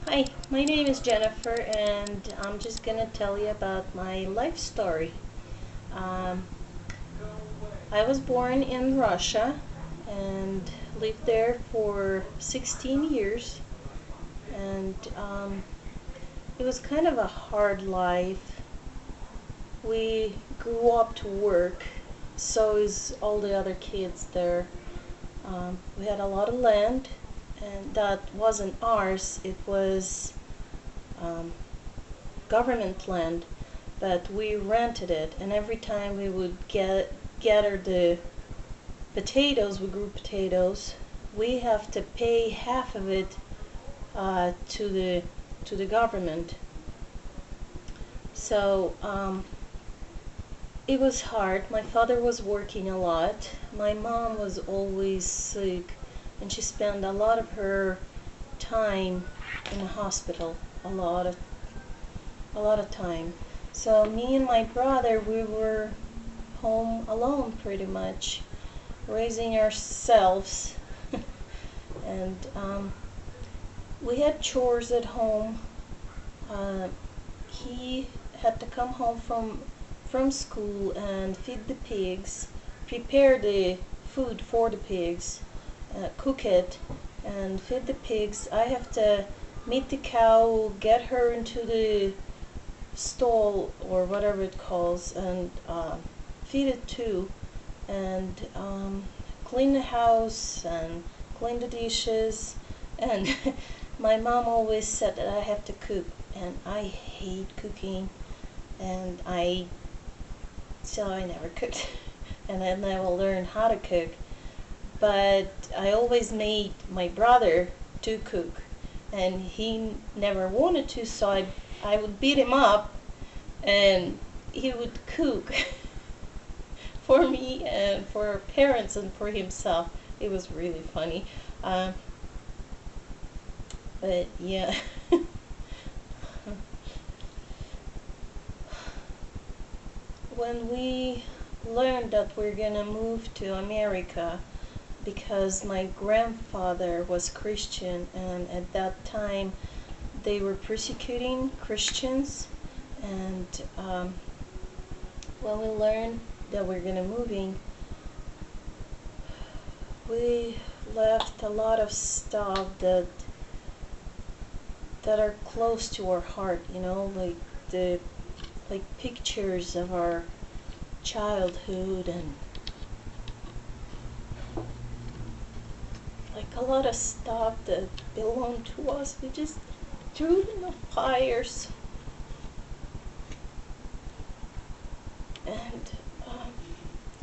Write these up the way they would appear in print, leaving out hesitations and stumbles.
Hi, my name is Jennifer, and I'm just gonna tell you about my life story. Um, I was born in Russia and lived there for 16 years, and it was kind of a hard life. We grew up to work, so is all the other kids there. We had a lot of land, and that wasn't ours, it was um, government land, but we rented it, and every time we would gather the potatoes, we grew potatoes, we have to pay half of it to the government. So it was hard. My father was working a lot. My mom was always sick, and she spent a lot of time in the hospital, a lot of a lot of time. So me and my brother, we were home alone pretty much, raising ourselves. And we had chores at home. Uh, he had to come home from school and feed the pigs, prepare the food for the pigs, cook it, and feed the pigs. I have to meet the cow, get her into the stall or whatever it calls, and feed it too, and clean the house and clean the dishes. And my mom always said that I have to cook, and I hate cooking, and so I never cooked. And I never learned how to cook, but I always made my brother to cook, and he never wanted to, so I would beat him up, and he would cook for me and for our parents and for himself. It was really funny. Uh, but yeah. When we learned that we're gonna move to America, because my grandfather was Christian, and at that time they were persecuting Christians, and when we learned that we're gonna moving, we left a lot of stuff that are close to our heart, like the pictures of our childhood, and like a lot of stuff that belonged to us. We just threw it in the fires, and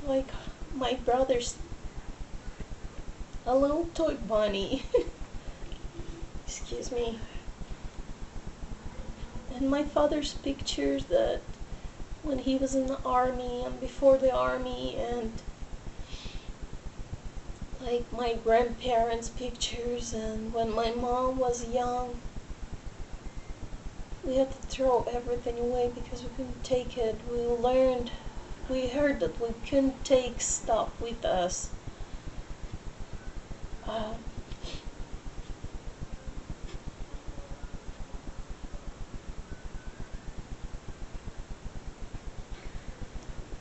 like my brother's a little toy bunny. Excuse me. And my father's pictures that when he was in the army and before the army, and like my grandparents' pictures, and when my mom was young. We had to throw everything away because we couldn't take it. We heard that we couldn't take stuff with us. Uh,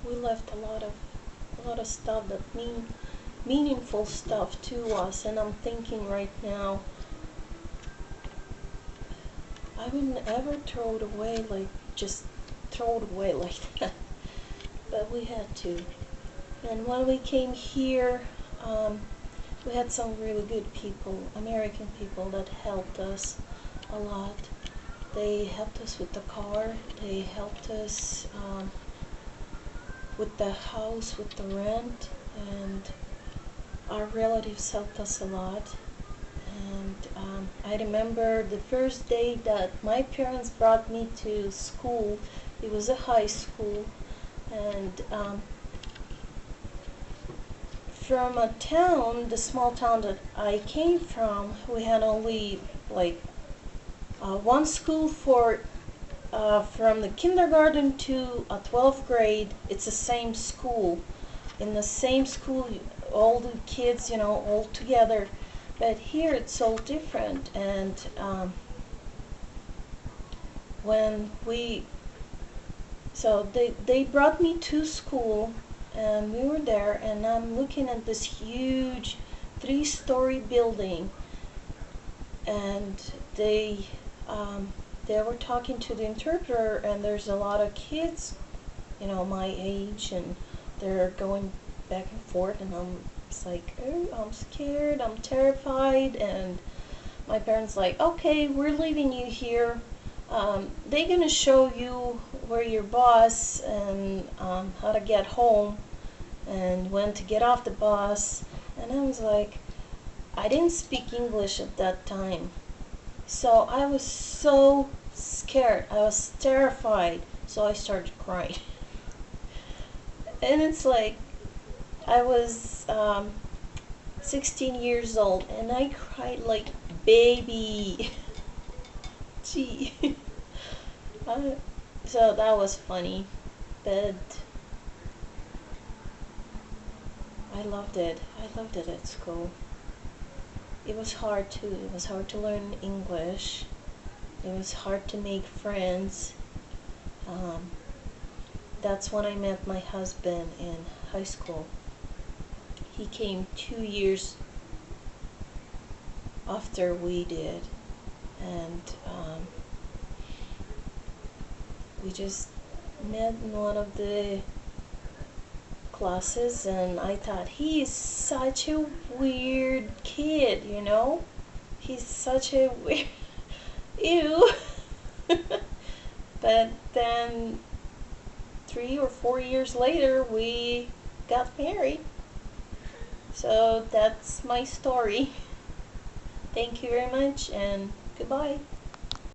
we left a lot of stuff that meaningful stuff to us, and I'm thinking right now, I wouldn't ever throw it away, like just throw it away like that. But we had to. And when we came here, we had some really good people, American people, that helped us a lot. They helped us with the car, they helped us with the house, with the rent, and our relatives helped us a lot. And I remember the first day that my parents brought me to school. It was a high school, and from a town, the small town that I came from, we had only like one school for from the kindergarten to 12th grade. It's the same school. In the same school, all the kids, all together. But here it's all different, and when we so they brought me to school, and we were there, and I'm looking at this huge 3-story building, and they were talking to the interpreter, and there's a lot of kids, my age, and they're going back and forth, and I'm just like, oh, I'm scared, I'm terrified, and my parents like, okay, we're leaving you here. They're gonna show you where your bus, and how to get home, and when to get off the bus. And I was like, I didn't speak English at that time, so I was so scared. I was terrified, so I started crying. And it's like, I was 16 years old, and I cried like baby. Gee. uh, so that was funny, but I loved it. I loved it at school. It was hard too. It was hard to learn English. It was hard to make friends. Um, that's when I met my husband in high school. He came 2 years after we did, and we just met in one of the classes, and I thought, he is such a weird kid, He's such a weird, ew. But then 3 or 4 years later, we got married. So that's my story. Thank you very much, and goodbye.